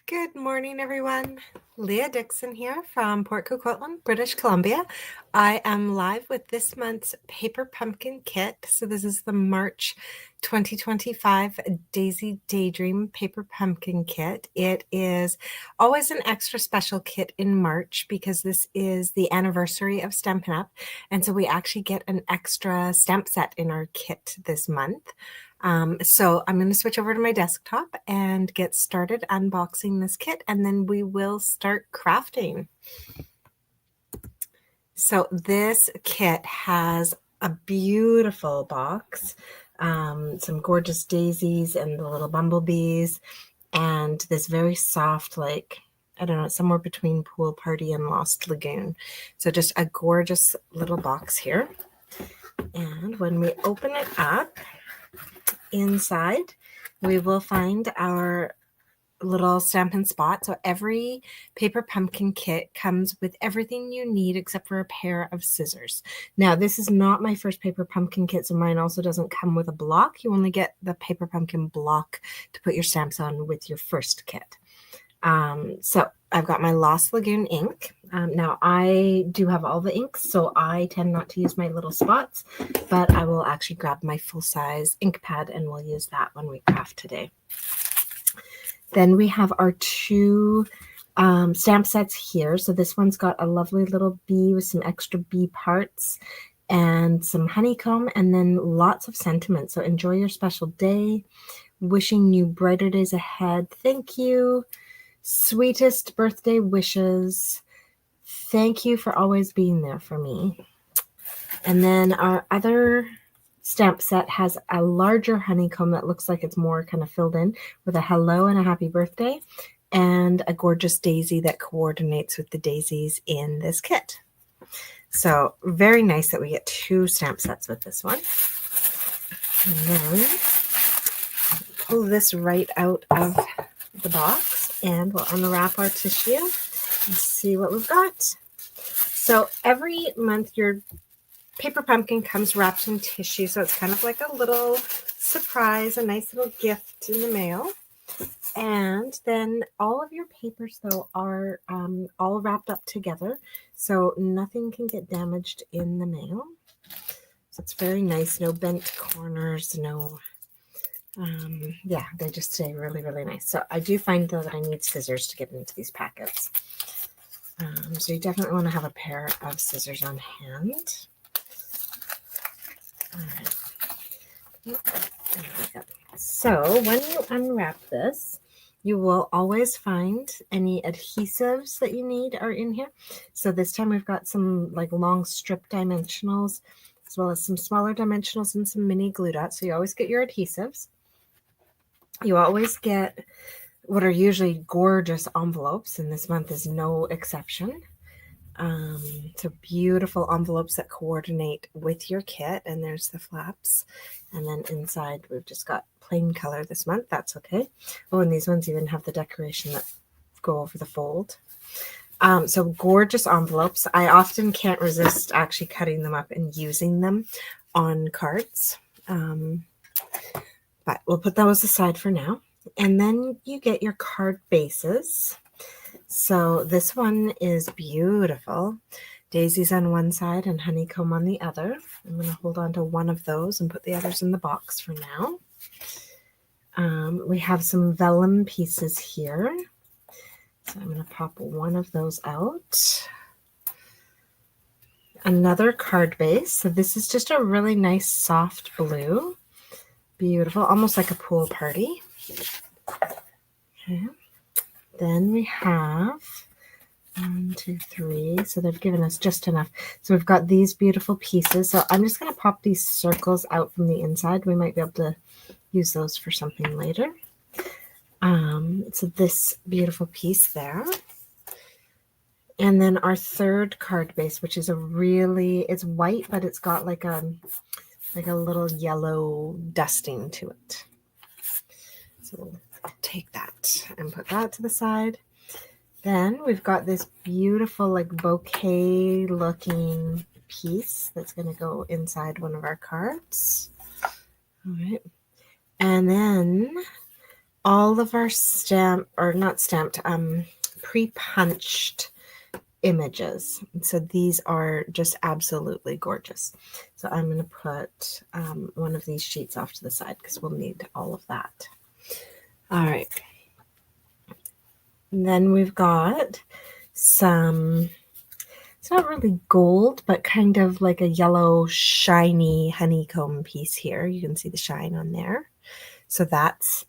Good morning, everyone. Leah Dixon here from Port Coquitlam, British Columbia. I am live with this month's Paper Pumpkin Kit. So this is the March 2025 Daisy Daydream Paper Pumpkin Kit. It is always an extra special kit in March because this is the anniversary of Stampin' Up! And so we actually get an extra stamp set in our kit this month. So I'm going to switch over to my desktop and get started unboxing this kit, and then we will start crafting. So this kit has a beautiful box, some gorgeous daisies and the little bumblebees, and this very soft, like, I don't know, somewhere between Pool Party and Lost Lagoon. So just a gorgeous little box here. And when we open it up, inside we will find our little Stampin' spot. So every Paper Pumpkin kit comes with everything you need except for a pair of scissors. Now, this is not my first Paper Pumpkin kit, so mine also doesn't come with a block. You only get the Paper Pumpkin block to put your stamps on with your first kit. So I've got my Lost Lagoon ink. Now I do have all the inks, so I tend not to use my little spots, but I will actually grab my full-size ink pad and we'll use that when we craft today. Then we have our two stamp sets here. So this one's got a lovely little bee with some extra bee parts and some honeycomb, and then lots of sentiment. So enjoy your special day. Wishing you brighter days ahead. Thank you. Sweetest birthday wishes. Thank you for always being there for me. And then our other stamp set has a larger honeycomb that looks like it's more kind of filled in with a hello and a happy birthday, and a gorgeous daisy that coordinates with the daisies in this kit. So very nice that we get two stamp sets with this one. And then pull this right out of the box and we'll unwrap our tissue and see what we've got. So every month your Paper Pumpkin comes wrapped in tissue, so it's kind of like a little surprise, a nice little gift in the mail. And then all of your papers, though, are all wrapped up together, so nothing can get damaged in the mail. So it's very nice, no bent corners, no... yeah, they just stay really, really nice. So I do find, though, that I need scissors to get into these packets. So you definitely want to have a pair of scissors on hand. All right. So when you unwrap this, you will always find any adhesives that you need are in here. So this time we've got some like long strip dimensionals, as well as some smaller dimensionals and some mini glue dots. So you always get your adhesives. You always get what are usually gorgeous envelopes, and this month is no exception. So beautiful envelopes that coordinate with your kit, and there's the flaps. And then inside we've just got plain color this month. That's okay. Oh, and these ones even have the decoration that go over the fold. So gorgeous envelopes. I often can't resist actually cutting them up and using them on cards. But we'll put those aside for now. And then you get your card bases. So this one is beautiful. Daisies on one side and honeycomb on the other. I'm going to hold on to one of those and put the others in the box for now. We have some vellum pieces here. So I'm going to pop one of those out. Another card base. So this is just a really nice soft blue. Beautiful, almost like a pool party. Okay. Then we have 1, 2, 3. So they've given us just enough. So we've got these beautiful pieces. So I'm just going to pop these circles out from the inside. We might be able to use those for something later. So this beautiful piece there. And then our third card base, which is it's white, but it's got like a little yellow dusting to it. So we'll take that and put that to the side. Then we've got this beautiful like bouquet looking piece that's going to go inside one of our cards. All right. And then all of our pre-punched images. So these are just absolutely gorgeous. So I'm going to put one of these sheets off to the side because we'll need all of that. All right. And then we've got some, it's not really gold, but kind of like a yellow shiny honeycomb piece here. You can see the shine on there. So that's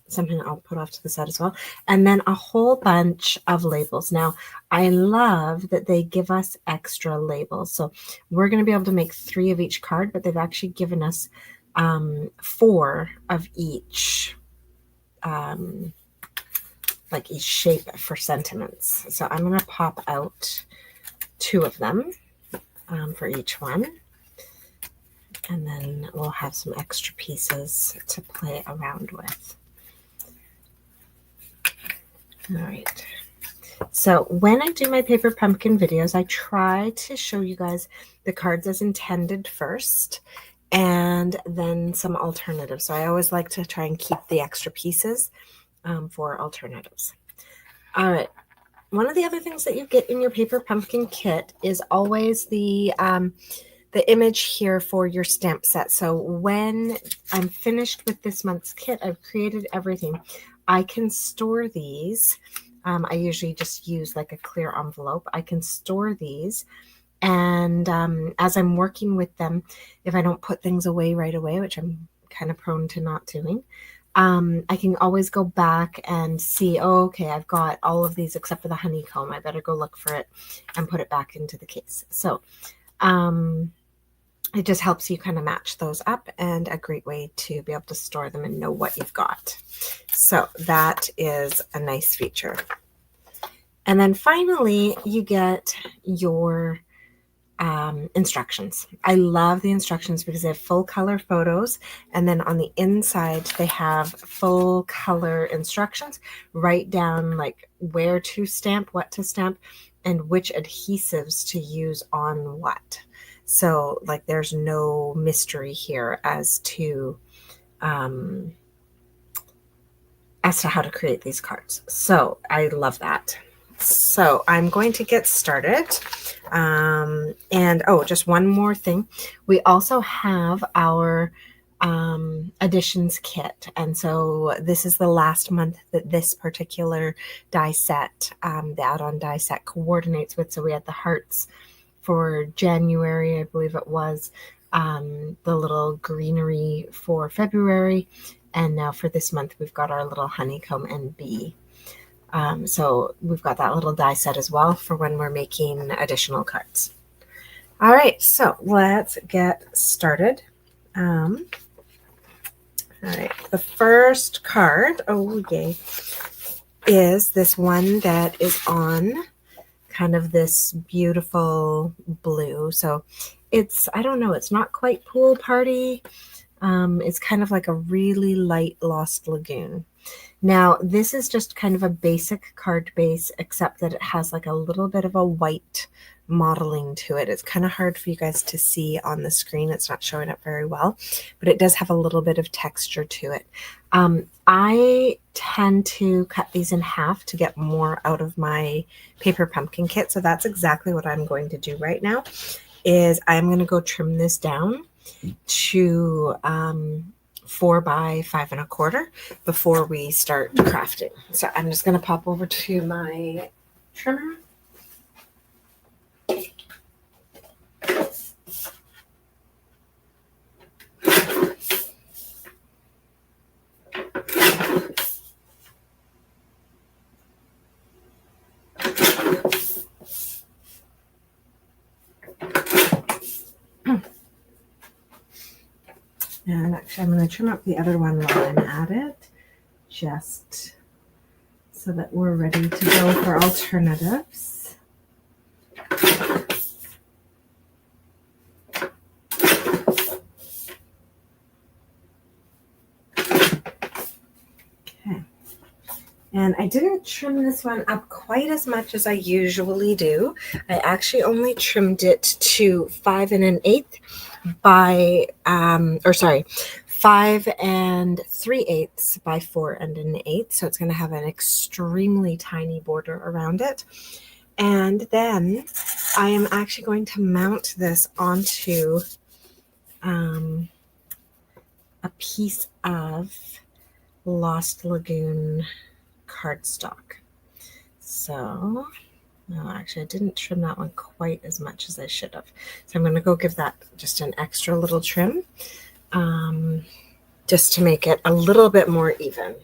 something I'll put off to the side as well. And then a whole bunch of labels. Now, I love that they give us extra labels. So we're going to be able to make 3 of each card, but they've actually given us 4 of each, like each shape for sentiments. So I'm going to pop out 2 of them for each one. And then we'll have some extra pieces to play around with. All right. So when I do my paper pumpkin videos, I try to show you guys the cards as intended first, and then some alternatives. So I always like to try and keep the extra pieces for alternatives. All right. One of the other things that you get in your paper pumpkin kit is always the image here for your stamp set. So when I'm finished with this month's kit, I've created everything. I can store these. I usually just use like a clear envelope. I can store these. And as I'm working with them, if I don't put things away right away, which I'm kind of prone to not doing, I can always go back and see, oh, okay, I've got all of these except for the honeycomb. I better go look for it and put it back into the case. So it just helps you kind of match those up, and a great way to be able to store them and know what you've got. So that is a nice feature. And then finally, you get your instructions. I love the instructions because they have full color photos, and then on the inside they have full color instructions. Write down like where to stamp, what to stamp, and which adhesives to use on what. So like there's no mystery here as to how to create these cards. So I love that. So I'm going to get started. And oh, just one more thing. We also have our additions kit. And so this is the last month that this particular die set, the add-on die set coordinates with. So we had the hearts for January, I believe it was, the little greenery for February, and now for this month we've got our little honeycomb and bee. So we've got that little die set as well for when we're making additional cards. All right, so let's get started. All right, the first card, oh yay, is this one that is on kind of this beautiful blue. So it's, I don't know, it's not quite pool party. It's kind of like a really light Lost Lagoon. Now, this is just kind of a basic card base, except that it has like a little bit of a white modeling to it. It's kind of hard for you guys to see on the screen. It's not showing up very well, but it does have a little bit of texture to it. I tend to cut these in half to get more out of my paper pumpkin kit. So that's exactly what I'm going to do right now, is I'm going to go trim this down to 4 by 5 1/4 before we start crafting. So I'm just going to pop over to my trimmer. And actually, I'm going to trim up the other one while I'm at it, just so that we're ready to go for alternatives. Okay. And I didn't trim this one up quite as much as I usually do. I actually only trimmed it to 5 1/8 by, 5 3/8 by 4 1/8. So it's going to have an extremely tiny border around it. And then I am actually going to mount this onto a piece of Lost Lagoon cardstock. So, no, actually I didn't trim that one quite as much as I should have. So I'm going to go give that just an extra little trim, just to make it a little bit more even.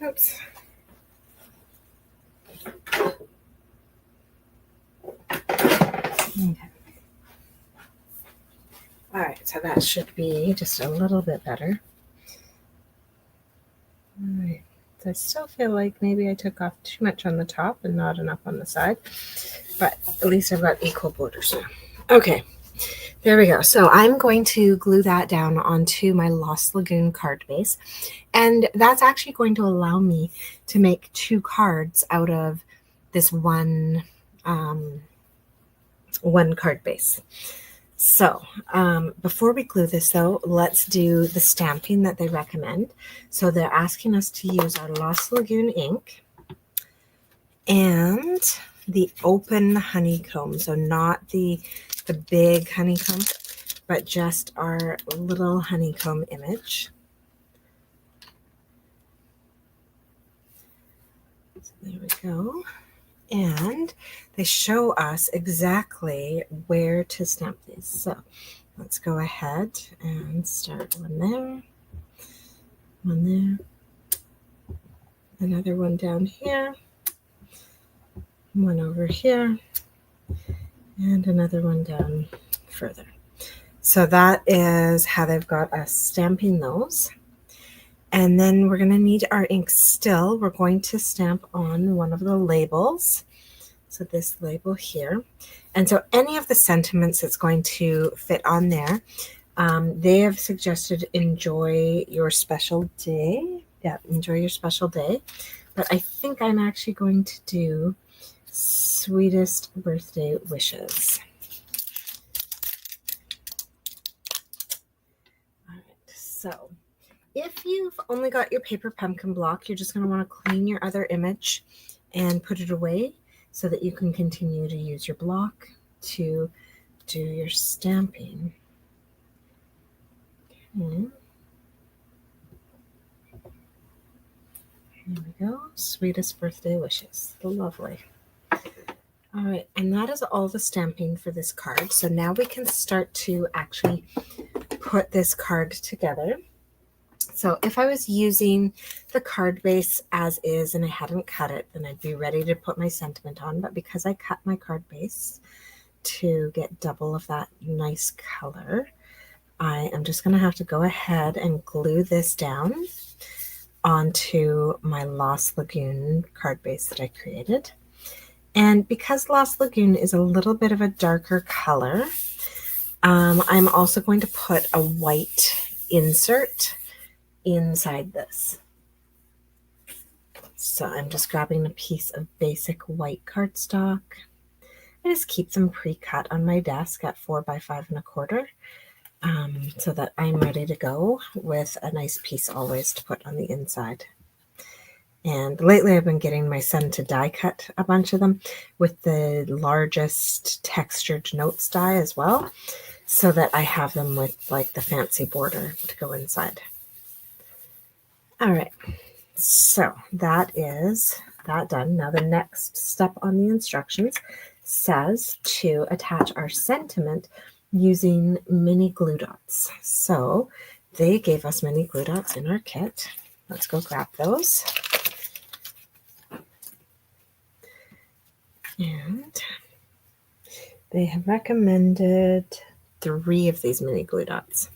Oops. Okay. All right, so that should be just a little bit better. All right, so I still feel like maybe I took off too much on the top and not enough on the side, but at least I've got equal borders now. Okay, there we go. So I'm going to glue that down onto my Lost Lagoon card base, and that's actually going to allow me to make 2 cards out of this one card base. So before we glue this though, let's do the stamping that they recommend. So they're asking us to use our Lost Lagoon ink and the open honeycomb. So not the big honeycomb, but just our little honeycomb image. So there we go. And they show us exactly where to stamp these. So let's go ahead and start one there, another one down here, one over here, and another one down further. So that is how they've got us stamping those. And then we're going to need our ink still. We're going to stamp on one of the labels. So this label here. And so any of the sentiments that's going to fit on there, they have suggested enjoy your special day. Yeah, enjoy your special day. But I think I'm actually going to do sweetest birthday wishes. All right, so if you've only got your paper pumpkin block, you're just going to want to clean your other image and put it away so that you can continue to use your block to do your stamping. Okay. Here we go. Sweetest birthday wishes. Lovely. All right, and that is all the stamping for this card. So now we can start to actually put this card together. So if I was using the card base as is and I hadn't cut it, then I'd be ready to put my sentiment on. But because I cut my card base to get double of that nice color, I am just going to have to go ahead and glue this down onto my Lost Lagoon card base that I created. And because Lost Lagoon is a little bit of a darker color, I'm also going to put a white insert inside this. So I'm just grabbing a piece of basic white cardstock. I just keep them pre-cut on my desk at 4 by 5 1/4, so that I'm ready to go with a nice piece always to put on the inside. And lately I've been getting my son to die cut a bunch of them with the largest textured notes die as well, so that I have them with like the fancy border to go inside. All right, so that is that done. Now the next step on the instructions says to attach our sentiment using mini glue dots. So they gave us mini glue dots in our kit. Let's go grab those. And they have recommended 3 of these mini glue dots.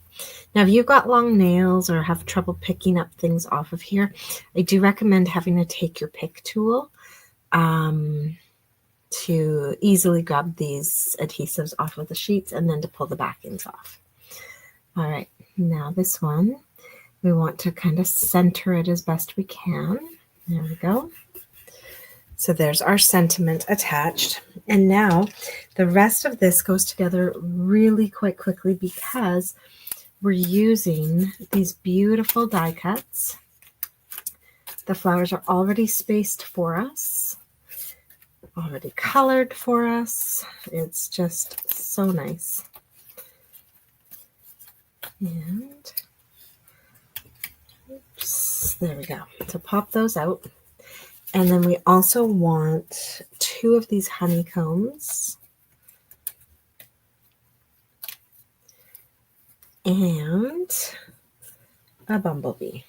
Now, if you've got long nails or have trouble picking up things off of here, I do recommend having to take your pick tool to easily grab these adhesives off of the sheets and then to pull the backings off. All right, now this one, we want to kind of center it as best we can. There we go. So there's our sentiment attached. And now the rest of this goes together really quite quickly because we're using these beautiful die cuts. The flowers are already spaced for us, already colored for us. It's just so nice. And oops, there we go. So pop those out. And then we also want 2 of these honeycombs and a bumblebee.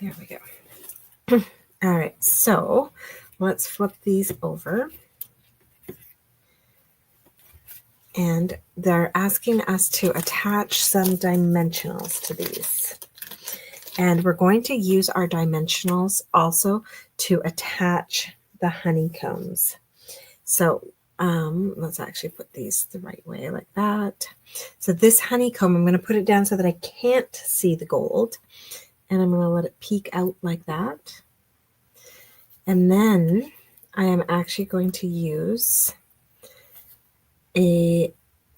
There we go. All right, so let's flip these over. And they're asking us to attach some dimensionals to these. And we're going to use our dimensionals also to attach the honeycombs. So let's actually put these the right way like that. So this honeycomb, I'm going to put it down so that I can't see the gold. And I'm going to let it peek out like that. And then I am actually going to use a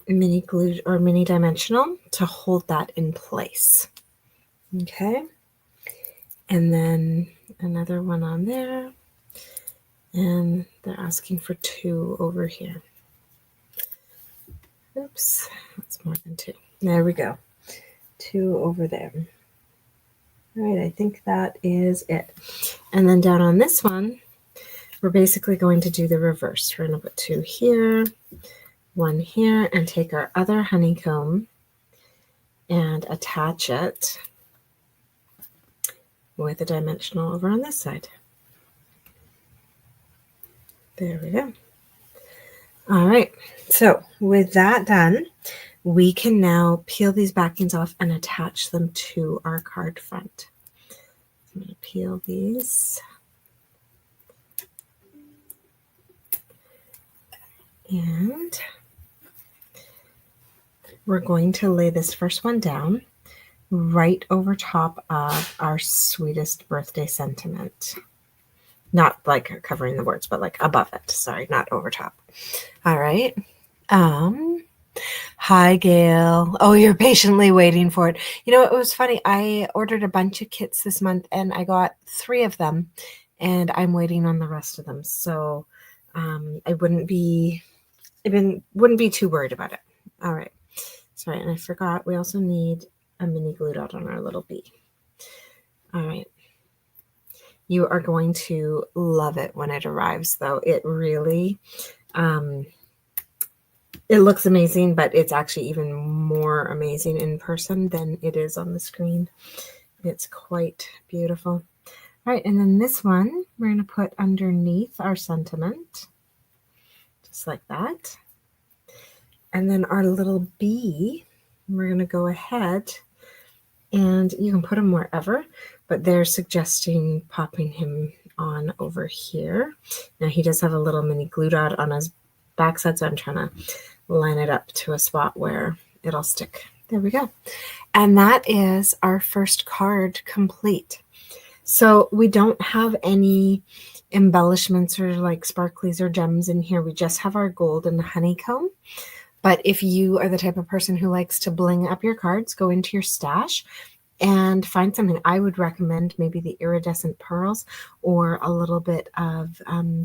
mini glue or mini dimensional to hold that in place. Okay. And then another one on there. And they're asking for 2 over here. Oops, that's more than 2. There we go. 2 over there. All right, I think that is it. And then down on this one, we're basically going to do the reverse. We're going to put 2 here, 1 here, and take our other honeycomb and attach it with a dimensional over on this side. There we go. All right, so with that done, we can now peel these backings off and attach them to our card front. I'm going to peel these. And we're going to lay this first one down right over top of our sweetest birthday sentiment. Not like covering the words, but like above it. Sorry, not over top. All right. Hi, Gail. Oh, you're patiently waiting for it. You know, it was funny. I ordered a bunch of kits this month and I got 3 of them and I'm waiting on the rest of them. So I wouldn't be too worried about it. All right. Sorry, and I forgot we also need a mini glue dot on our little bee. All right. You are going to love it when it arrives, though. It really, it looks amazing, but it's actually even more amazing in person than it is on the screen. It's quite beautiful. All right, and then this one, we're going to put underneath our sentiment, just like that. And then our little bee, we're going to go ahead and you can put him wherever, but they're suggesting popping him on over here. Now he does have a little mini glue dot on his backside, so I'm trying to line it up to a spot where it'll stick. There we go. And that is our first card complete. So we don't have any embellishments or like sparklies or gems in here. We just have our gold and honeycomb. But if you are the type of person who likes to bling up your cards, go into your stash and find something. I would recommend maybe the iridescent pearls or a little bit of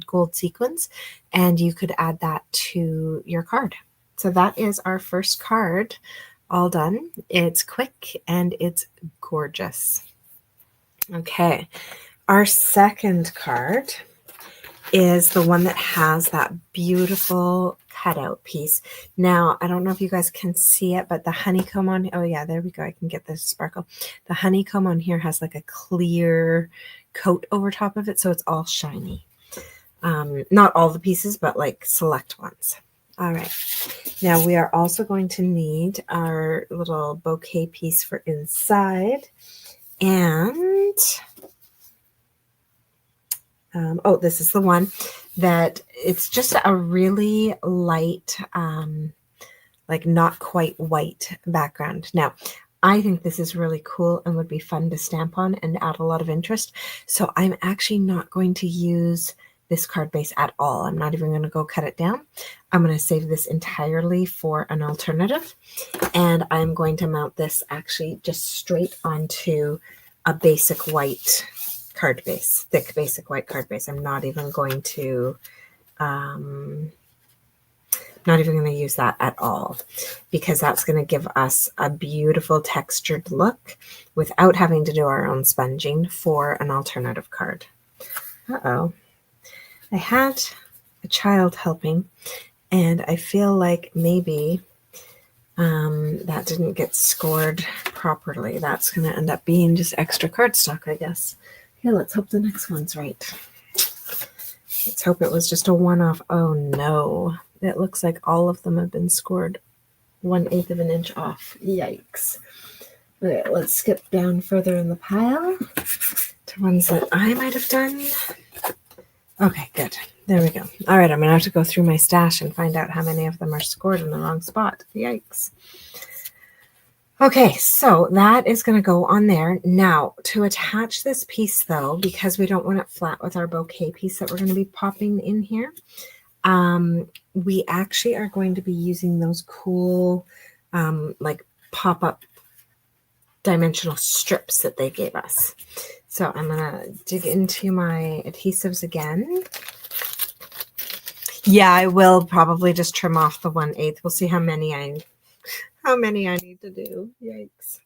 gold sequins, and you could add that to your card. So that is our first card all done. It's quick and it's gorgeous. Okay, our second card is the one that has that beautiful cutout piece. Now, I don't know if you guys can see it, but the honeycomb on, oh yeah, there we go. I can get this sparkle. The honeycomb on here has like a clear coat over top of it, so it's all shiny. Not all the pieces, but like select ones. All right. Now we are also going to need our little bouquet piece for inside. And oh, this is the one that it's just a really light like not quite white background. Now, I think this is really cool and would be fun to stamp on and add a lot of interest. So I'm actually not going to use this card base at all. I'm not even going to go cut it down. I'm going to save this entirely for an alternative. And I'm going to mount this actually just straight onto a basic white card base, thick basic white card base. I'm not even going to use that at all, because that's going to give us a beautiful textured look without having to do our own sponging for an alternative card. Uh-oh. I had a child helping, and I feel like maybe that didn't get scored properly. That's going to end up being just extra cardstock, I guess. Okay, let's hope the next one's right. Let's hope it was just a one-off. Oh no, it looks like all of them have been scored 1/8 of an inch off. Yikes. Okay, let's skip down further in the pile to ones that I might have done. Okay, good. There we go. All right, I'm going to have to go through my stash and find out how many of them are scored in the wrong spot. Yikes. Okay, so that is going to go on there. Now, to attach this piece, though, because we don't want it flat with our bouquet piece that we're going to be popping in here, we actually are going to be using those cool, like pop-up dimensional strips that they gave us. So I'm going to dig into my adhesives again. Yeah, I will probably just trim off the 1/8. We'll see how many I need to do. Yikes.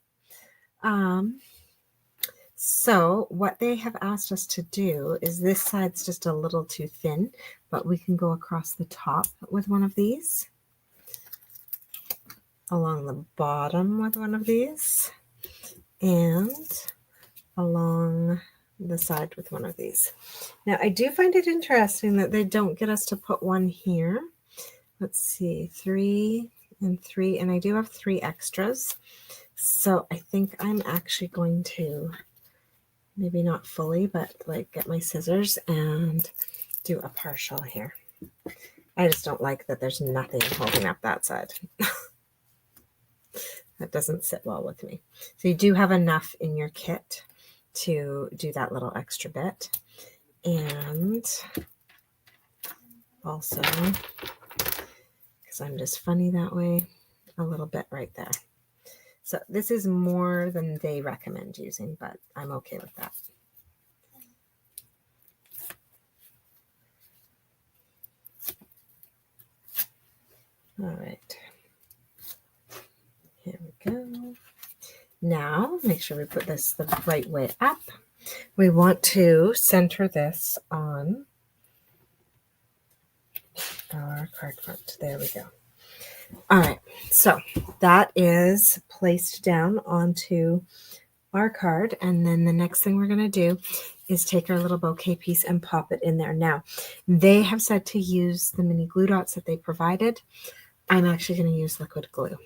So what they have asked us to do is, this side's just a little too thin, but we can go across the top with one of these, along the bottom with one of these, and along the side with one of these. Now, I do find it interesting that they don't get us to put one here. Let's see, 3 and 3, and I do have 3 extras. So I think I'm actually going to, maybe not fully, but like get my scissors and do a partial here. I just don't like that there's nothing holding up that side. That doesn't sit well with me. So you do have enough in your kit to do that little extra bit. And also, because I'm just funny that way, a little bit right there. So this is more than they recommend using, but I'm okay with that. All right. Here we go. Now, make sure we put this the right way up. We want to center this on our card front. There we go. All right, so that is placed down onto our card, and then the next thing we're going to do is take our little bouquet piece and pop it in there. Now, they have said to use the mini glue dots that they provided. I'm actually going to use liquid glue.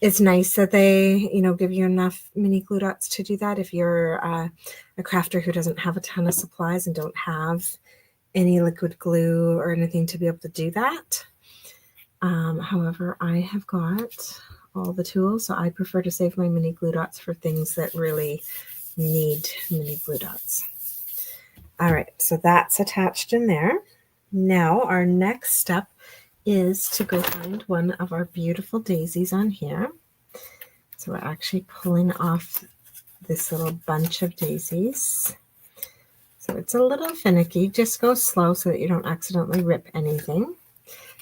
It's nice that they, give you enough mini glue dots to do that if you're a crafter who doesn't have a ton of supplies and don't have any liquid glue or anything to be able to do that. However, I have got all the tools, so I prefer to save my mini glue dots for things that really need mini glue dots. All right, so that's attached in there. Now our next step is to go find one of our beautiful daisies on here. So we're actually pulling off this little bunch of daisies. So it's a little finicky. Just go slow so that you don't accidentally rip anything.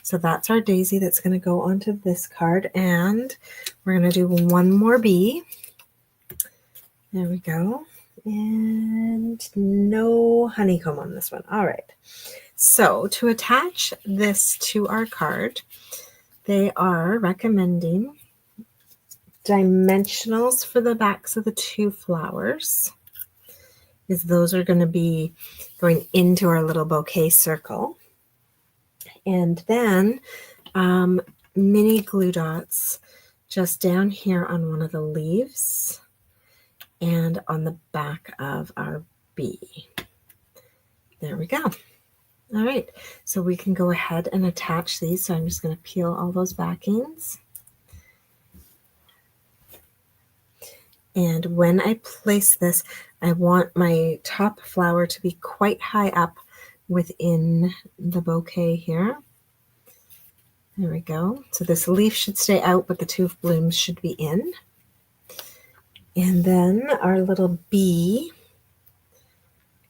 So that's our daisy that's going to go onto this card, and we're going to do one more bee. There we go. And no honeycomb on this one. All right. So to attach this to our card, they are recommending dimensionals for the backs of the 2 flowers, because those are going to be going into our little bouquet circle. And then mini glue dots just down here on one of the leaves and on the back of our bee. There we go. All right, so we can go ahead and attach these. So I'm just going to peel all those backings. And when I place this, I want my top flower to be quite high up within the bouquet here. There we go. So this leaf should stay out, but the two blooms should be in. And then our little bee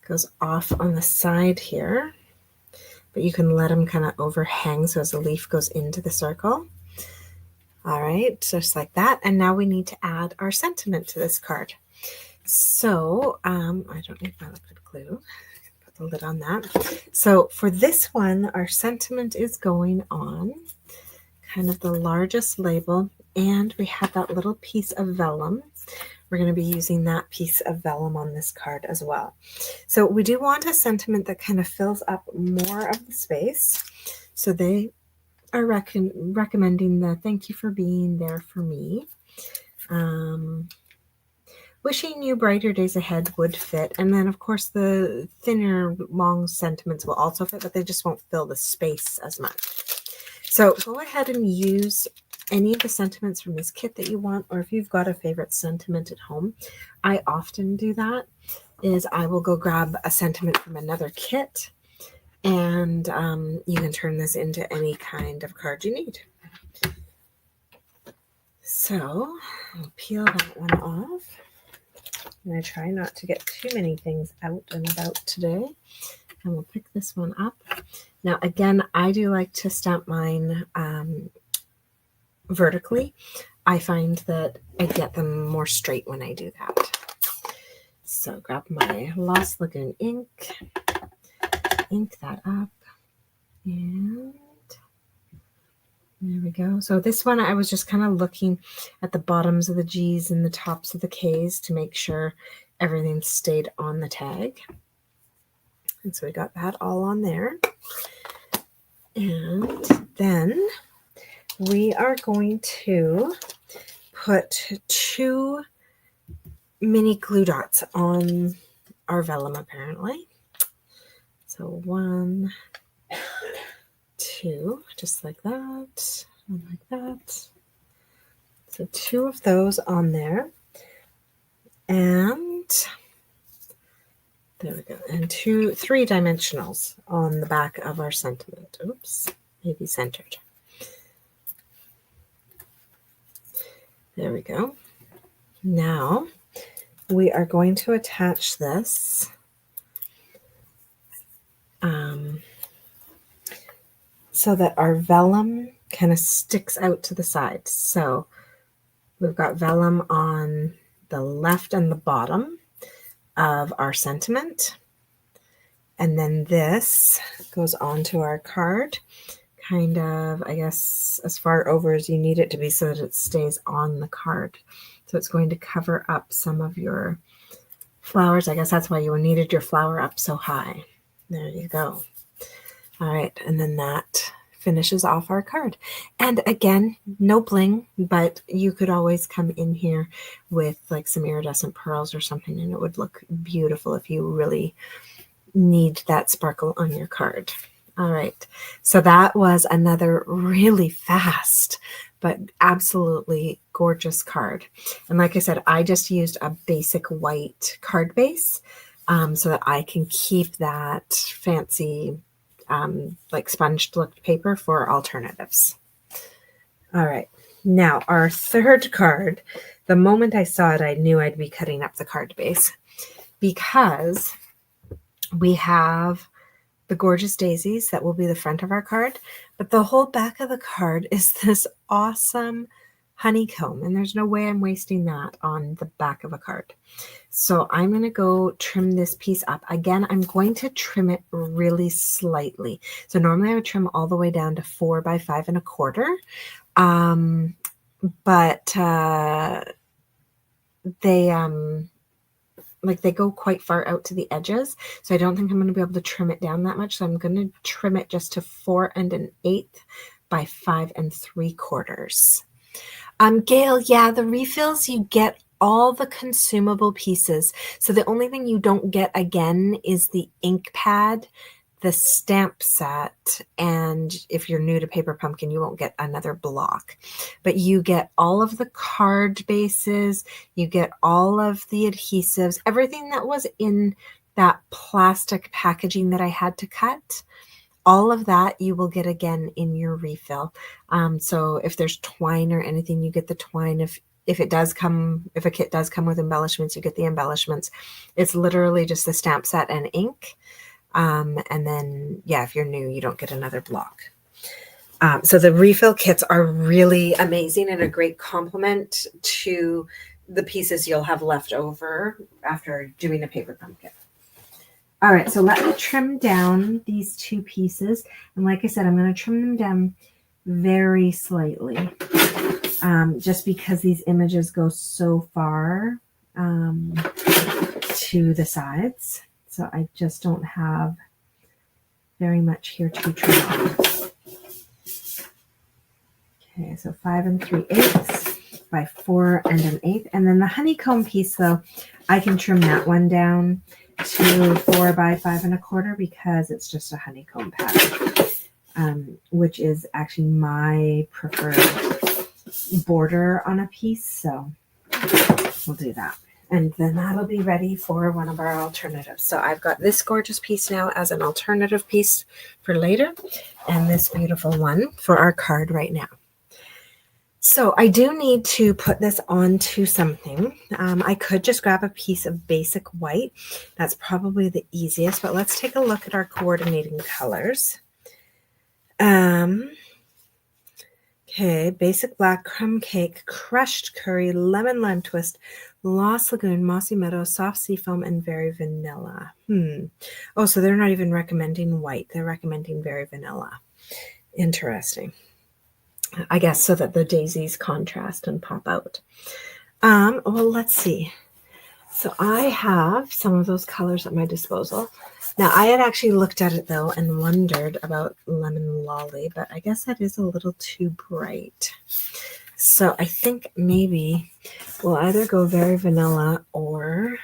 goes off on the side here, but you can let them kind of overhang so as the leaf goes into the circle. All right, just like that. And now we need to add our sentiment to this card. So I don't need my liquid glue. Put the lid on that. So for this one, our sentiment is going on kind of the largest label, and we have that little piece of vellum. We're going to be using that piece of vellum on this card as well. So we do want a sentiment that kind of fills up more of the space. So they are recommending the thank you for being there for me. Wishing you brighter days ahead would fit. And then, of course, the thinner, long sentiments will also fit, but they just won't fill the space as much. So go ahead and use any of the sentiments from this kit that you want, or if you've got a favorite sentiment at home. I often do that, is I will go grab a sentiment from another kit, and you can turn this into any kind of card you need. So I'll peel that one off. And I try not to get too many things out and about today. And we'll pick this one up. Now, again, I do like to stamp mine vertically. I find that I get them more straight when I do that. So grab my Lost Lagoon ink, ink that up, and there we go. So this one, I was just kind of looking at the bottoms of the G's and the tops of the K's to make sure everything stayed on the tag. And so we got that all on there. And then we are going to put 2 mini glue dots on our vellum, apparently. So 1, 2, just like that, and like that. So 2 of those on there. And there we go. And 3 dimensionals on the back of our sentiment. Oops, maybe centered. There we go. Now we are going to attach this so that our vellum kind of sticks out to the side. So we've got vellum on the left and the bottom of our sentiment. And then this goes onto our card, kind of, I guess, as far over as you need it to be so that it stays on the card. So it's going to cover up some of your flowers. I guess that's why you needed your flower up so high. There you go. All right, and then that finishes off our card. And again, no bling, but you could always come in here with like some iridescent pearls or something, and it would look beautiful if you really need that sparkle on your card. All right, so that was another really fast but absolutely gorgeous card. And like I said, I just used a basic white card base so that I can keep that fancy like sponged looked paper for alternatives. All right, now our third card, the moment I saw it, I knew I'd be cutting up the card base because we have the gorgeous daisies that will be the front of our card, but the whole back of the card is this awesome honeycomb, and there's no way I'm wasting that on the back of a card. So I'm going to go trim this piece up. Again, I'm going to trim it really slightly. So normally I would trim all the way down to 4 by 5 1/4. But they go quite far out to the edges. So I don't think I'm going to be able to trim it down that much. So I'm going to trim it just to 4 1/8 by 5 3/4. Gail, yeah, the refills, you get all the consumable pieces. So the only thing you don't get again is the ink pad the stamp set, and if you're new to Paper Pumpkin, you won't get another block, but you get all of the card bases, you get all of the adhesives, everything that was in that plastic packaging that I had to cut. All of that you will get again in your refill. So if there's twine or anything, you get the twine. If a kit does come with embellishments, you get the embellishments. It's literally just the stamp set and ink. And then, yeah, if you're new, you don't get another block. So the refill kits are really amazing and a great complement to the pieces you'll have left over after doing a Paper Pumpkin. All right, so let me trim down these two pieces. And like I said, I'm going to trim them down very slightly, just because these images go so far to the sides. So I just don't have very much here to trim off. Okay, so 5 3/8 by 4 1/8. And then the honeycomb piece, though, I can trim that one down to 4 by 5 1/4 because it's just a honeycomb pattern, which is actually my preferred border on a piece. So we'll do that. And then that'll be ready for one of our alternatives. So I've got this gorgeous piece now as an alternative piece for later, and this beautiful one for our card right now. So I do need to put this onto something. I could just grab a piece of basic white. That's probably the easiest, but let's take a look at our coordinating colors. Okay, basic black, crumb cake, crushed curry, lemon lime twist, Lost Lagoon, mossy meadow, soft seafoam, and very vanilla. Oh, so they're not even recommending white. They're recommending very vanilla. Interesting. I guess so that the daisies contrast and pop out. Well, let's see. So I have some of those colors at my disposal. Now, I had actually looked at it, though, and wondered about Lemon Lolly, but I guess that is a little too bright. So I think maybe we'll either go very vanilla or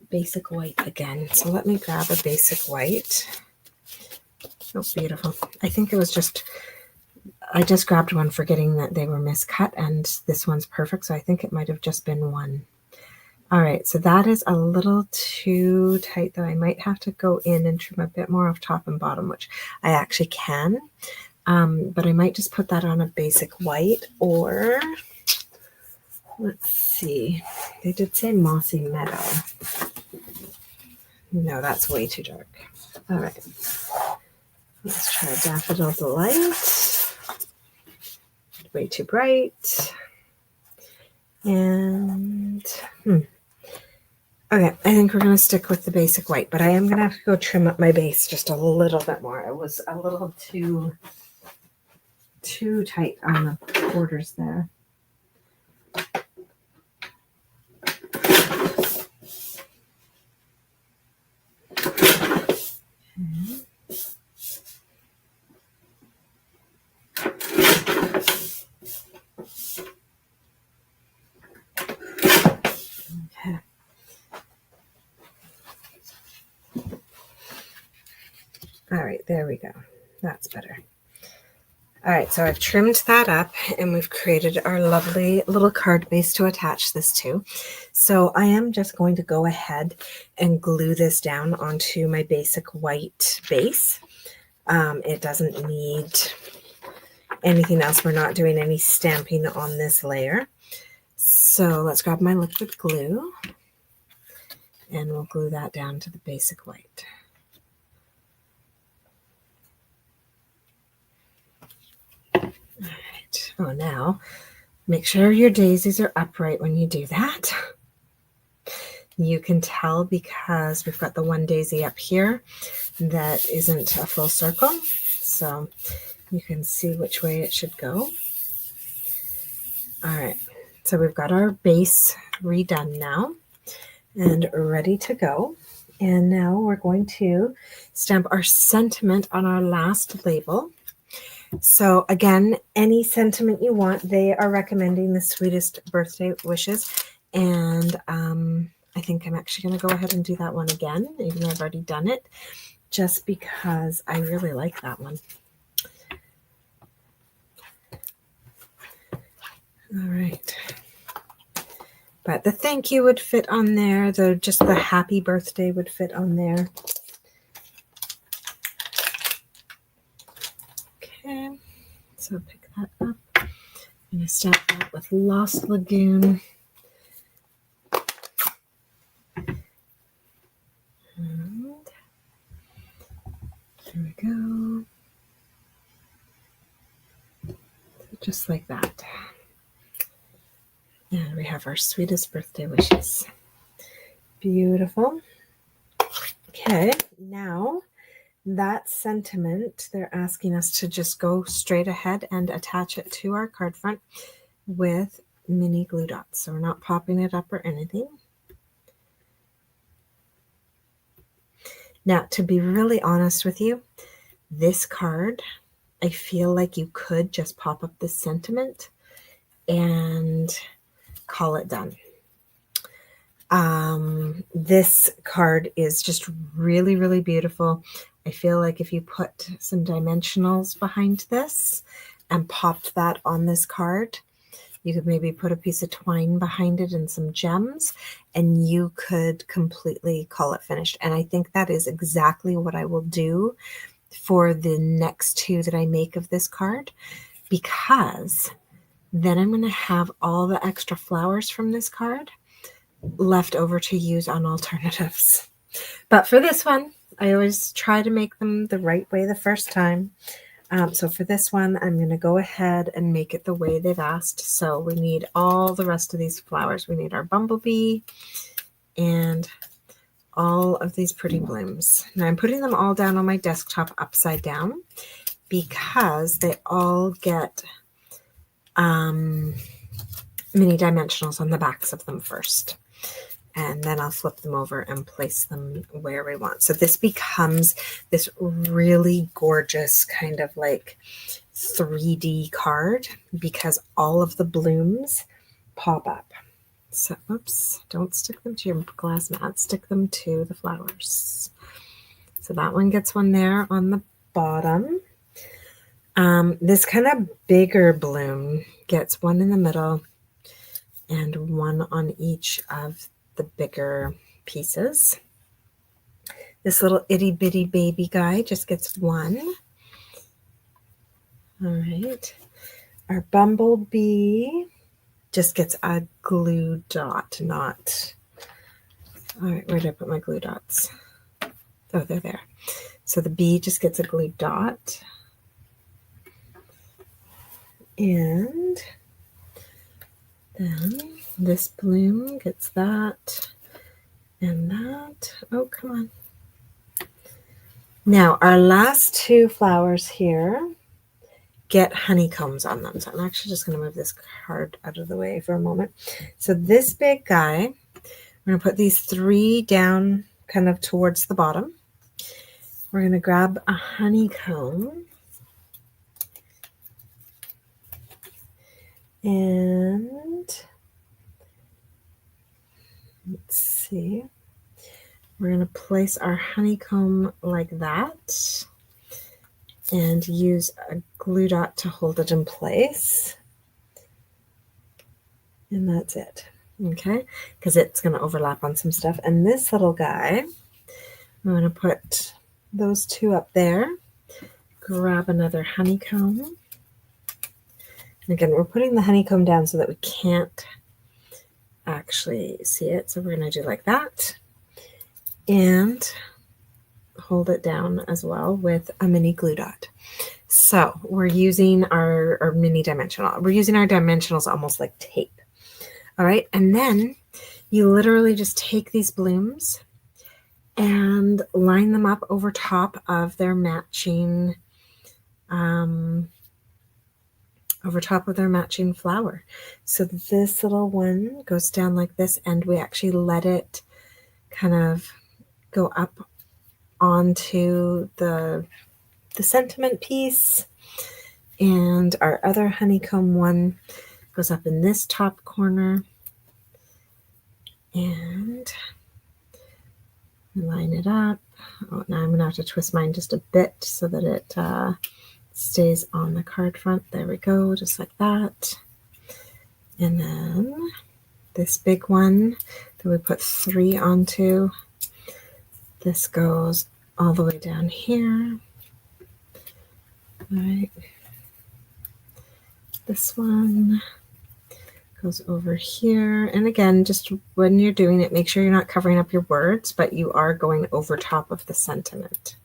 basic white again. So let me grab a basic white. Oh, beautiful. I think it was I just grabbed one forgetting that they were miscut, and this one's perfect, so I think it might have just been one. All right, so that is a little too tight, though. I might have to go in and trim a bit more off top and bottom, which I actually can, but I might just put that on a basic white, or let's see. They did say mossy meadow. No, that's way too dark. All right. Let's try Daffodil Delight. Way too bright. And, okay, I think we're going to stick with the basic white, but I am going to have to go trim up my base just a little bit more. It was a little too tight on the borders there. All right, there we go. That's better. All right, so I've trimmed that up and we've created our lovely little card base to attach this to. So I am just going to go ahead and glue this down onto my basic white base. It doesn't need anything else. We're not doing any stamping on this layer. So let's grab my liquid glue and we'll glue that down to the basic white. All right. Oh, now make sure your daisies are upright when you do that. You can tell because we've got the one daisy up here that isn't a full circle. So you can see which way it should go. All right. So we've got our base redone now and ready to go. And now we're going to stamp our sentiment on our last label. So again, any sentiment you want, they are recommending the sweetest birthday wishes. And I think I'm actually going to go ahead and do that one again, even though I've already done it, just because I really like that one. All right. But the thank you would fit on there. Just the happy birthday would fit on there. Okay. So pick that up. I'm going to stamp that with Lost Lagoon. And there we go. Just like that. And we have our sweetest birthday wishes. Beautiful. Okay, now that sentiment, they're asking us to just go straight ahead and attach it to our card front with mini glue dots. So we're not popping it up or anything. Now, to be really honest with you, this card, I feel like you could just pop up this sentiment and call it done. This card is just really, really beautiful. I feel like if you put some dimensionals behind this and popped that on this card, you could maybe put a piece of twine behind it and some gems, and you could completely call it finished. And I think that is exactly what I will do for the next two that I make of this card, because then I'm going to have all the extra flowers from this card left over to use on alternatives. But for this one, I always try to make them the right way the first time. So for this one, I'm going to go ahead and make it the way they've asked. So we need all the rest of these flowers. We need our bumblebee and all of these pretty blooms. Now I'm putting them all down on my desktop upside down because they all get mini dimensionals on the backs of them first. And then I'll flip them over and place them where we want. So this becomes this really gorgeous kind of like 3D card because all of the blooms pop up. So, oops, don't stick them to your glass mat, stick them to the flowers. So that one gets one there on the bottom. This kind of bigger bloom gets one in the middle and one on each of the bigger pieces. This little itty bitty baby guy just gets one. All right. Our bumblebee just gets a glue dot, not. All right, where did I put my glue dots? Oh, they're there. So the bee just gets a glue dot. And then this bloom gets that and that. Oh, come on. Now, our last two flowers here get honeycombs on them. So I'm actually just going to move this card out of the way for a moment. So this big guy, we're going to put these three down kind of towards the bottom. We're going to grab a honeycomb. And let's see. We're going to place our honeycomb like that and use a glue dot to hold it in place. And that's it. Okay, because it's going to overlap on some stuff. And this little guy, I'm going to put those two up there. Grab another honeycomb. Again, we're putting the honeycomb down so that we can't actually see it. So we're going to do like that and hold it down as well with a mini glue dot. So we're using our mini dimensional. We're using our dimensionals almost like tape. All right. And then you literally just take these blooms and line them up over top of their matching flower. So this little one goes down like this, and we actually let it kind of go up onto the sentiment piece. And our other honeycomb one goes up in this top corner. and line it up. Oh, now I'm going to have to twist mine just a bit so that it stays on the card front. There we go, just like that. And then this big one that we put 3 onto, this goes all the way down here. All right. This one goes over here. And again, just when you're doing it, make sure you're not covering up your words, but you are going over top of the sentiment.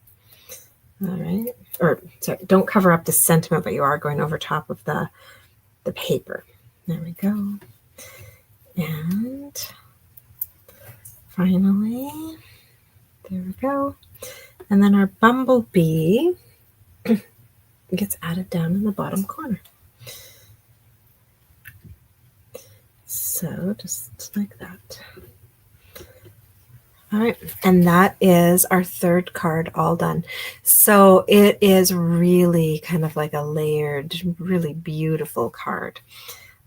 All right. Or sorry, don't cover up the sentiment, but you are going over top of the paper. There we go. And finally, there we go. And then our bumblebee gets added down in the bottom corner. So just like that. All right, and that is our third card all done. So it is really kind of like a layered, really beautiful card.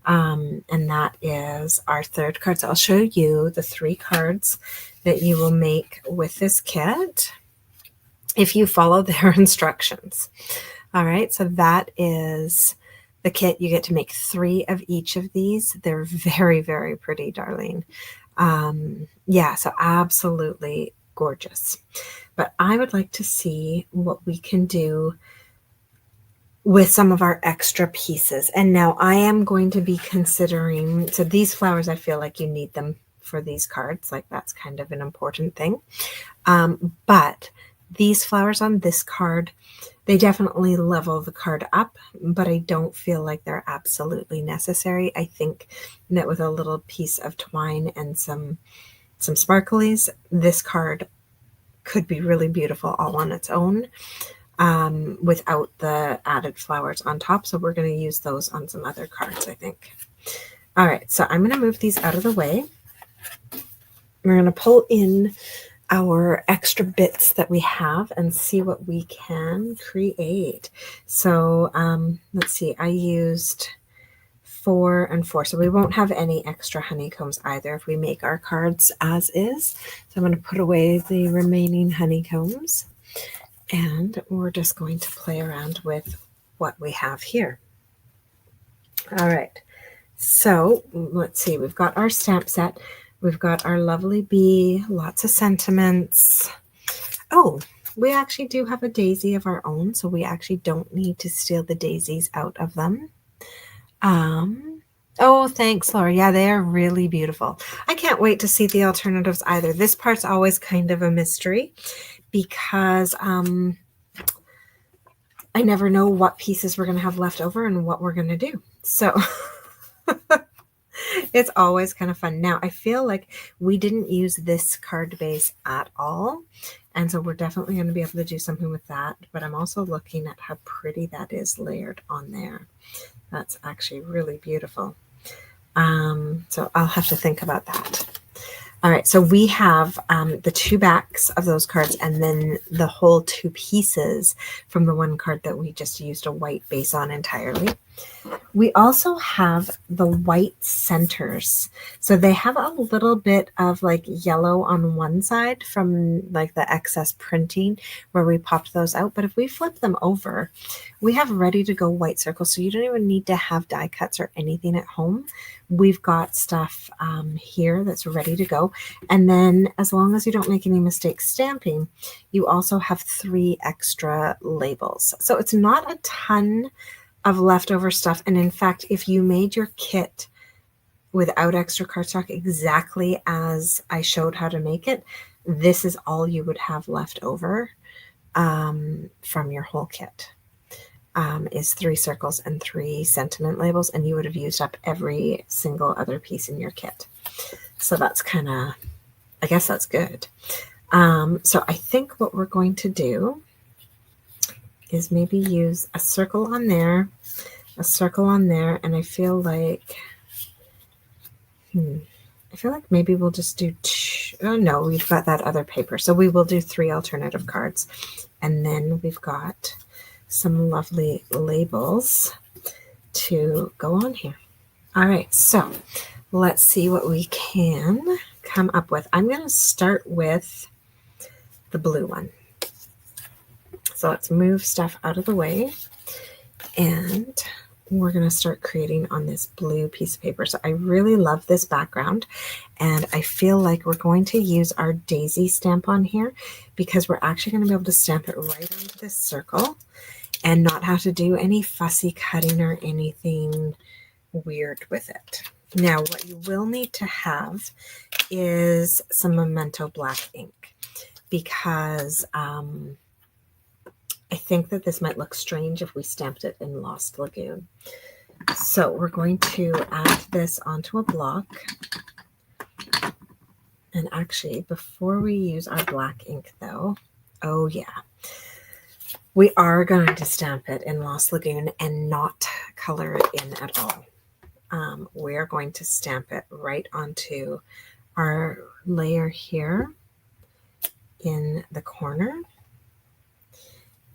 And that is our third card. So I'll show you the 3 cards that you will make with this kit if you follow their instructions. All right, so that is the kit. You get to make 3 of each of these. They're very, very pretty, darling. Yeah, so absolutely gorgeous. But I would like to see what we can do with some of our extra pieces. And now I am going to be considering, so these flowers, I feel like you need them for these cards. Like that's kind of an important thing. But these flowers on this card, they definitely level the card up, but I don't feel like they're absolutely necessary. I think that with a little piece of twine and some sparklies, this card could be really beautiful all on its own without the added flowers on top. So we're going to use those on some other cards, I think. All right, so I'm going to move these out of the way. We're going to pull in our extra bits that we have and see what we can create. So let's see, I used 4 and 4, so we won't have any extra honeycombs either if we make our cards as is. So I'm going to put away the remaining honeycombs and we're just going to play around with what we have here. All right, so let's see, we've got our stamp set. We've got our lovely bee, lots of sentiments. Oh, we actually do have a daisy of our own, so we actually don't need to steal the daisies out of them. Oh, thanks, Laura. Yeah, they are really beautiful. I can't wait to see the alternatives either. This part's always kind of a mystery because I never know what pieces we're going to have left over and what we're going to do. So it's always kind of fun. Now, I feel like we didn't use this card base at all. And so we're definitely going to be able to do something with that. But I'm also looking at how pretty that is layered on there. That's actually really beautiful. So I'll have to think about that. All right, so we have the 2 backs of those cards and then the whole 2 pieces from the one card that we just used a white base on entirely. We also have the white centers. So they have a little bit of like yellow on one side from like the excess printing where we popped those out. But if we flip them over, we have ready to go white circles. So you don't even need to have die cuts or anything at home. We've got stuff here that's ready to go. And then as long as you don't make any mistakes stamping, you also have 3 extra labels. So it's not a ton of leftover stuff. And in fact, if you made your kit without extra cardstock exactly as I showed how to make it, this is all you would have left over from your whole kit. Is 3 circles and 3 sentiment labels, and you would have used up every single other piece in your kit. So that's kind of, I guess that's good. So I think what we're going to do is maybe use a circle on there, a circle on there, and I feel like maybe we'll just do 2. Oh no, we've got that other paper. So we will do 3 alternative cards. And then we've got some lovely labels to go on here. All right, so let's see what we can come up with. I'm going to start with the blue one. So let's move stuff out of the way, and we're going to start creating on this blue piece of paper. So I really love this background, and I feel like we're going to use our daisy stamp on here because we're actually going to be able to stamp it right onto this circle and not have to do any fussy cutting or anything weird with it. Now, what you will need to have is some Memento black ink, because I think that this might look strange if we stamped it in Lost Lagoon. So we're going to add this onto a block. And actually, before we use our black ink though, oh yeah, we are going to stamp it in Lost Lagoon and not color it in at all. We're going to stamp it right onto our layer here in the corner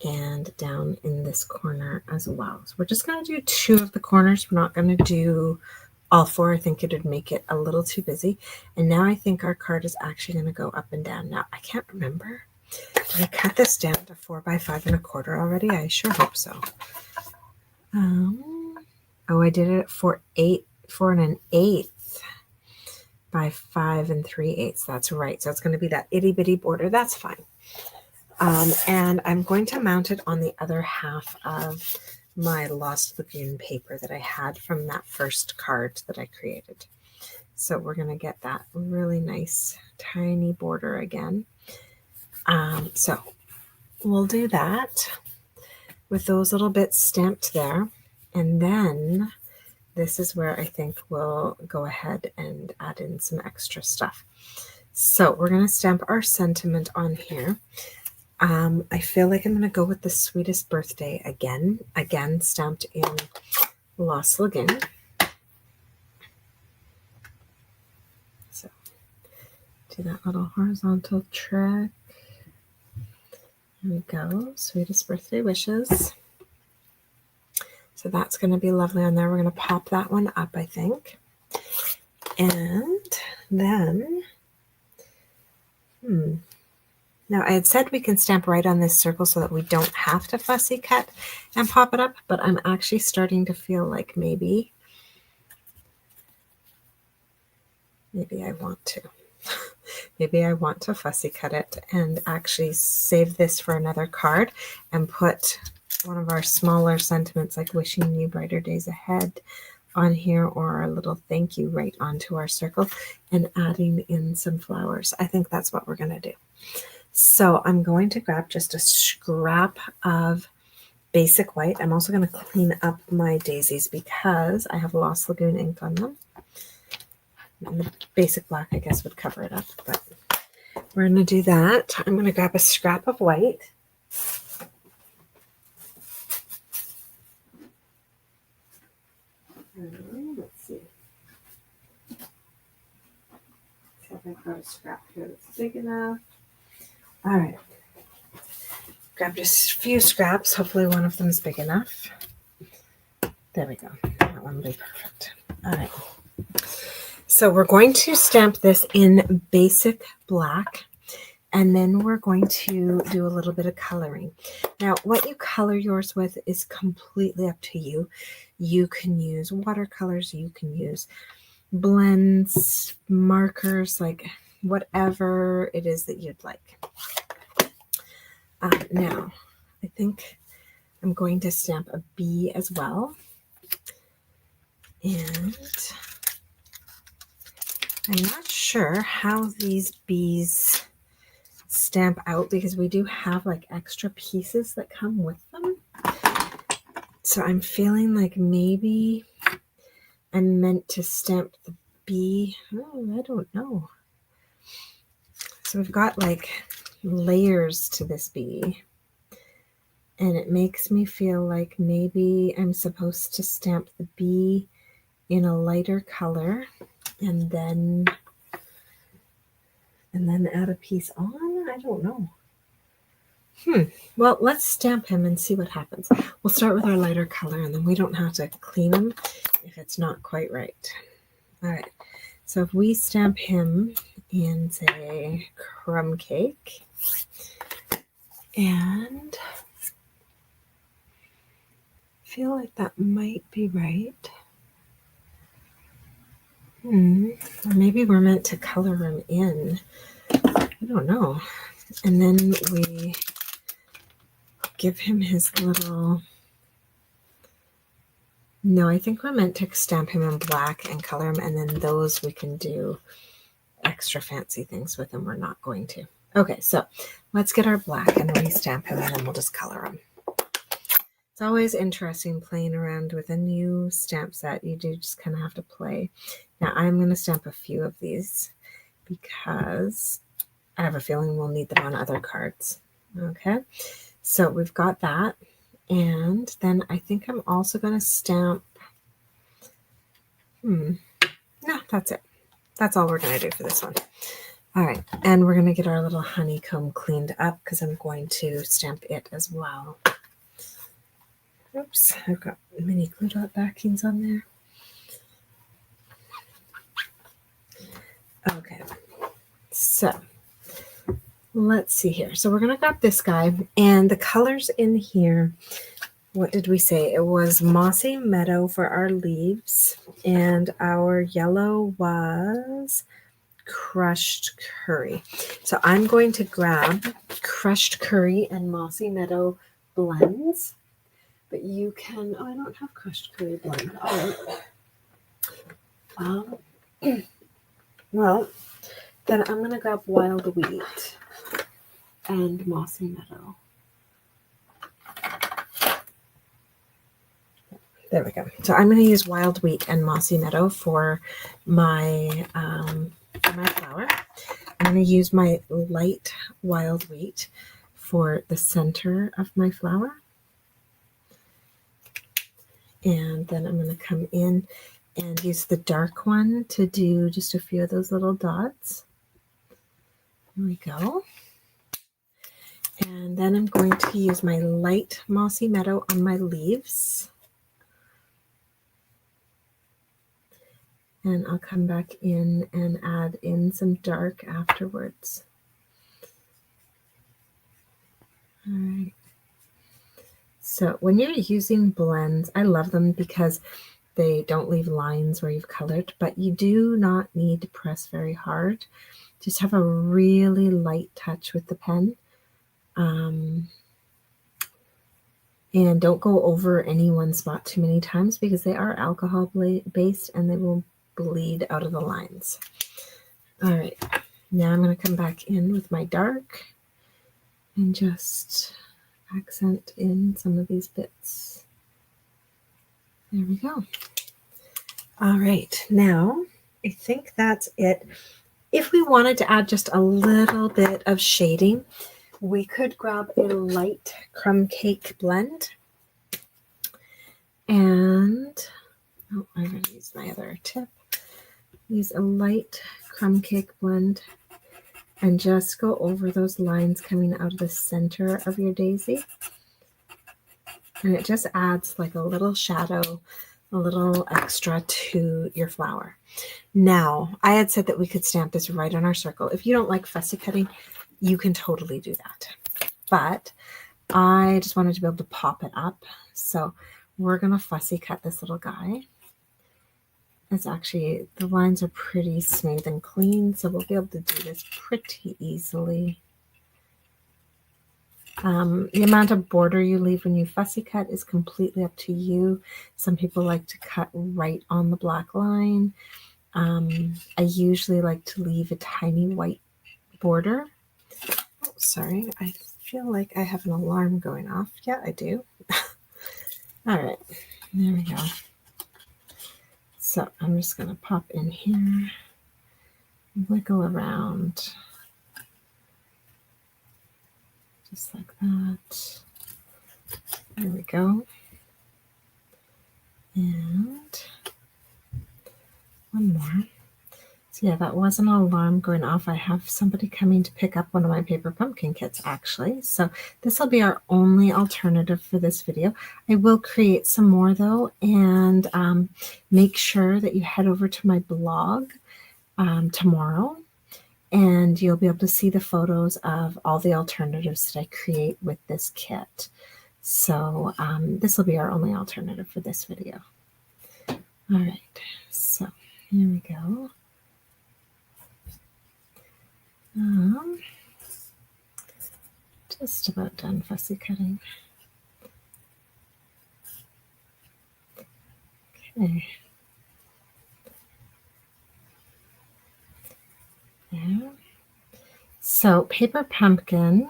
and down in this corner as well. So we're just going to do 2 of the corners. We're not going to do all 4. I think it would make it a little too busy. And now I think our card is actually going to go up and down. Now, I can't remember. Did I cut this down to 4 by 5 1/4 already? I sure hope so. Oh, I did it at 4 1/8 by 5 3/8. That's right. So it's going to be that itty bitty border. That's fine. And I'm going to mount it on the other half of my Lost Lagoon paper that I had from that first card that I created. So we're going to get that really nice tiny border again. So we'll do that with those little bits stamped there. And then this is where I think we'll go ahead and add in some extra stuff. So we're going to stamp our sentiment on here. I feel like I'm going to go with the Sweetest Birthday again stamped in Lost Lagoon. So do that little horizontal trick. There we go, Sweetest Birthday Wishes. So that's going to be lovely on there. We're going to pop that one up, I think. And then, now, I had said we can stamp right on this circle so that we don't have to fussy cut and pop it up, but I'm actually starting to feel like maybe I want to. Maybe I want to fussy cut it and actually save this for another card and put one of our smaller sentiments like wishing you brighter days ahead on here, or a little thank you right onto our circle and adding in some flowers. I think that's what we're going to do. So I'm going to grab just a scrap of basic white. I'm also going to clean up my daisies because I have Lost Lagoon ink on them. And the basic black, I guess, would cover it up, but we're going to do that. I'm going to grab a scrap of white. Let's see. If I've got a scrap here that's big enough. All right. Grab just a few scraps. Hopefully one of them is big enough. There we go. That one will be perfect. All right. So we're going to stamp this in basic black, and then we're going to do a little bit of coloring. Now, what you color yours with is completely up to you. You can use watercolors, you can use blends, markers, like whatever it is that you'd like. Now, I think I'm going to stamp a bee as well. And I'm not sure how these bees stamp out because we do have like extra pieces that come with them. So I'm feeling like maybe I'm meant to stamp the bee. Oh, I don't know. So we've got like layers to this bee, and it makes me feel like maybe I'm supposed to stamp the bee in a lighter color and then add a piece on. I don't know. Well, let's stamp him and see what happens. We'll start with our lighter color, and then we don't have to clean him if it's not quite right. All right. So if we stamp him in, say, crumb cake. And I feel like that might be right. Or maybe we're meant to color him in. I don't know. And then we give him his little... No, I think we're meant to stamp him in black and color him, and then those we can do extra fancy things with, and we're not going to. Okay, so let's get our black and re-stamp him, and then we'll just color him. It's always interesting playing around with a new stamp set. You do just kind of have to play. Now I'm going to stamp a few of these because I have a feeling we'll need them on other cards. Okay, so we've got that. And then I think I'm also going to stamp. No, that's it. That's all we're going to do for this one. All right, and we're going to get our little honeycomb cleaned up because I'm going to stamp it as well. Oops, I've got mini glue dot backings on there. Okay, so let's see here. So we're going to grab this guy, and the colors in here, what did we say? It was Mossy Meadow for our leaves, and our yellow was Crushed Curry. So I'm going to grab Crushed Curry and Mossy Meadow blends. But you can, I don't have Crushed Curry blend. Well, then I'm going to grab Wild Wheat and Mossy Meadow. There we go. So I'm going to use Wild Wheat and Mossy Meadow for my, my flower. I'm going to use my light Wild Wheat for the center of my flower. And then I'm going to come in and use the dark one to do just a few of those little dots. There we go. And then I'm going to use my light Mossy Meadow on my leaves. And I'll come back in and add in some dark afterwards. All right. So when you're using blends, I love them because they don't leave lines where you've colored, but you do not need to press very hard. Just have a really light touch with the pen. And don't go over any one spot too many times because they are alcohol based and they will bleed out of the lines. All right, now I'm going to come back in with my dark and just accent in some of these bits. There we go. All right, now I think that's it. If we wanted to add just a little bit of shading, we could grab a light crumb cake blend. And, oh, I'm going to use my other tip. Use a light crumb cake blend and just go over those lines coming out of the center of your daisy. And it just adds like a little shadow, a little extra to your flower. Now, I had said that we could stamp this right on our circle. If you don't like fussy cutting, you can totally do that. But I just wanted to be able to pop it up. So we're going to fussy cut this little guy. It's actually, the lines are pretty smooth and clean, so we'll be able to do this pretty easily. The amount of border you leave when you fussy cut is completely up to you. Some people like to cut right on the black line. I usually like to leave a tiny white border. Oh, sorry, I feel like I have an alarm going off. Yeah, I do. All right, there we go. So I'm just going to pop in here, wiggle around, just like that. There we go. And one more. So yeah, that was an alarm going off. I have somebody coming to pick up one of my paper pumpkin kits, actually. So this will be our only alternative for this video. I will create some more, though, and make sure that you head over to my blog tomorrow and you'll be able to see the photos of all the alternatives that I create with this kit. So this will be our only alternative for this video. All right, so here we go. Just about done fussy cutting. Okay. There. So Paper Pumpkin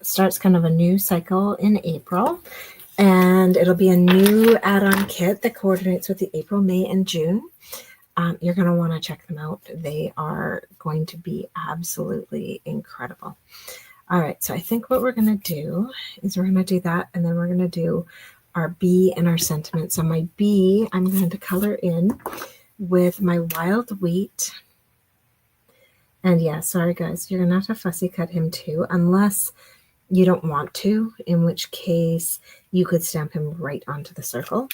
starts kind of a new cycle in April, and it'll be a new add-on kit that coordinates with the April, May, and June. You're going to want to check them out. They are going to be absolutely incredible. All right, so I think what we're going to do is we're going to do that, and then we're going to do our bee and our sentiment. So my bee, I'm going to color in with my wild wheat. And yeah, sorry guys, you're going to have to fussy cut him too, unless you don't want to, in which case you could stamp him right onto the circle.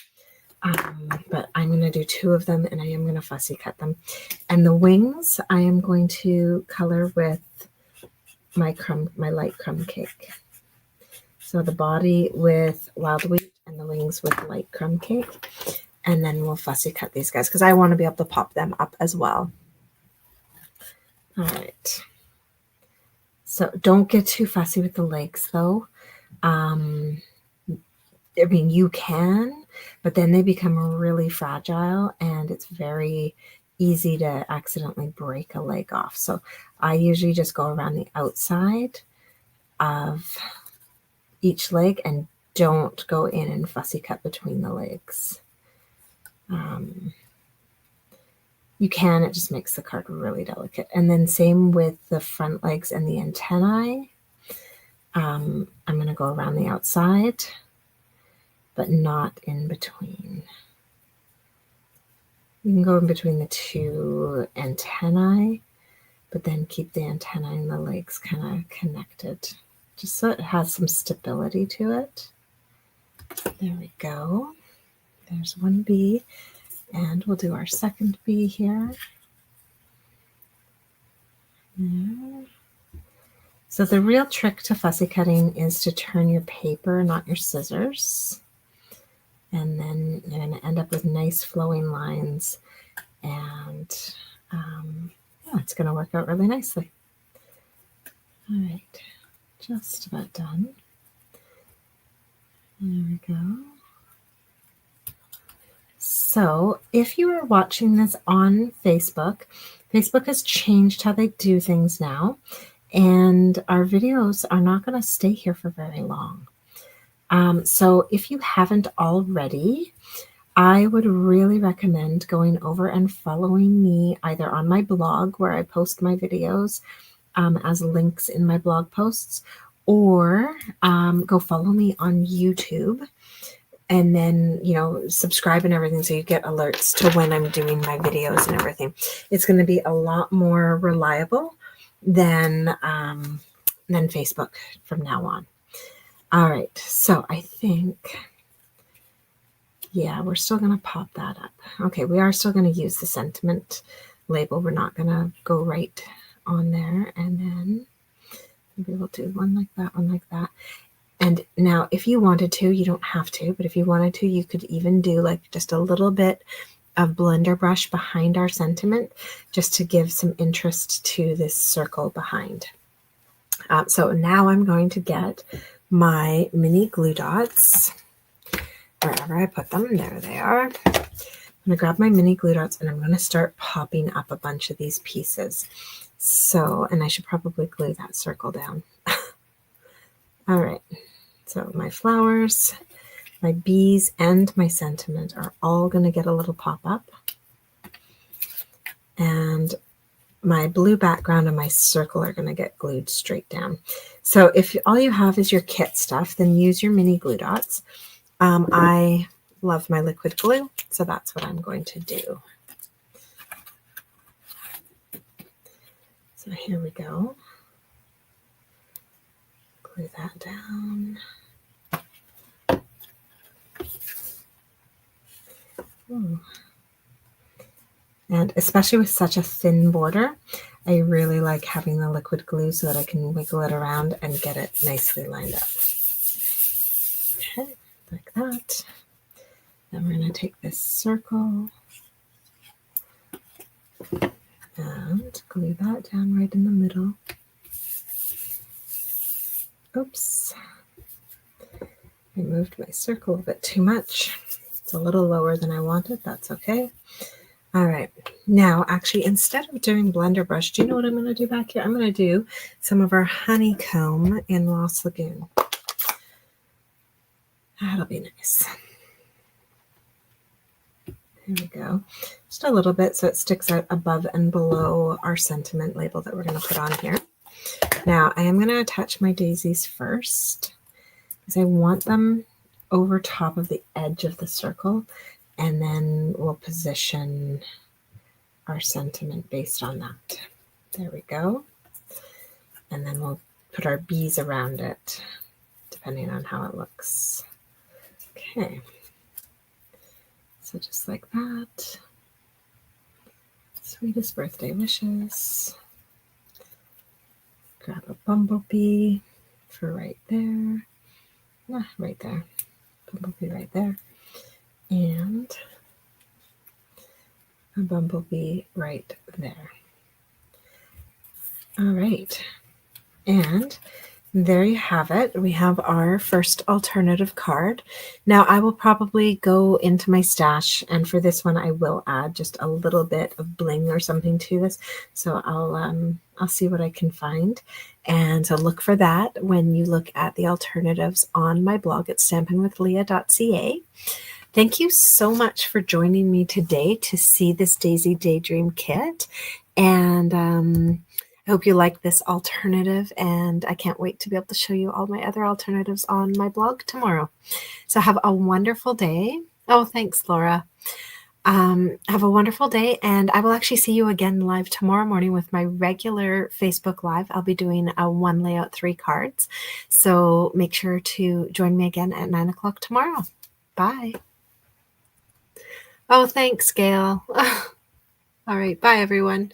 But I'm going to do 2 of them, and I am going to fussy cut them. And the wings, I am going to color with my light crumb cake. So the body with wild wheat and the wings with light crumb cake. And then we'll fussy cut these guys because I want to be able to pop them up as well. All right. So don't get too fussy with the legs though. I mean, you can, but then they become really fragile and it's very easy to accidentally break a leg off. So I usually just go around the outside of each leg and don't go in and fussy cut between the legs. You can, it just makes the card really delicate. And then same with the front legs and the antennae. I'm going to go around the outside, but not in between. You can go in between the 2 antennae, but then keep the antennae and the legs kind of connected, just so it has some stability to it. There we go. There's one bee, and we'll do our second bee here. There. So the real trick to fussy cutting is to turn your paper, not your scissors. And then you're going to end up with nice flowing lines, and yeah, it's going to work out really nicely. All right, just about done. There we go. So if you are watching this on Facebook, Facebook has changed how they do things now, and our videos are not going to stay here for very long. So if you haven't already, I would really recommend going over and following me either on my blog where I post my videos as links in my blog posts, or go follow me on YouTube, and then, you know, subscribe and everything so you get alerts to when I'm doing my videos and everything. It's going to be a lot more reliable than Facebook from now on. All right, so I think, yeah, we're still going to pop that up. Okay, we are still going to use the sentiment label. We're not going to go right on there. And then maybe we'll do one like that, one like that. And now if you wanted to, you don't have to, but if you wanted to, you could even do like just a little bit of blender brush behind our sentiment just to give some interest to this circle behind. So now I'm going to get my mini glue dots. Wherever I put them, there they are. I'm going to grab my mini glue dots and I'm going to start popping up a bunch of these pieces. So, and I should probably glue that circle down. All right, so my flowers, my bees, and my sentiment are all going to get a little pop up. And my blue background and my circle are going to get glued straight down. So if all you have is your kit stuff, then use your mini glue dots. I love my liquid glue, so that's what I'm going to do. So here we go. Glue that down. Ooh. And especially with such a thin border, I really like having the liquid glue so that I can wiggle it around and get it nicely lined up. Okay, like that. Then we're going to take this circle and glue that down right in the middle. Oops, I moved my circle a bit too much. It's a little lower than I wanted. That's okay. All right, now actually instead of doing blender brush, do you know what I'm going to do back here? I'm going to do some of our honeycomb in Lost Lagoon. That'll be nice. There we go. Just a little bit so it sticks out above and below our sentiment label that we're going to put on here. Now I am going to attach my daisies first because I want them over top of the edge of the circle, and then we'll position our sentiment based on that. There we go. And then we'll put our bees around it depending on how it looks. Okay. So just like that. Sweetest birthday wishes. Grab a bumblebee for right there. Right there. Bumblebee right there. And a bumblebee right there. All right. And there you have it. We have our first alternative card. Now I will probably go into my stash, and for this one I will add just a little bit of bling or something to this. So I'll see what I can find. And so look for that when you look at the alternatives on my blog at stampinwithleah.ca. Thank you so much for joining me today to see this Daisy Daydream kit. And I hope you like this alternative, and I can't wait to be able to show you all my other alternatives on my blog tomorrow. So have a wonderful day. Oh, thanks, Laura. Have a wonderful day, and I will actually see you again live tomorrow morning with my regular Facebook Live. I'll be doing a 1 layout 3 cards. So make sure to join me again at 9 o'clock tomorrow. Bye. Oh, thanks, Gail. All right. Bye, everyone.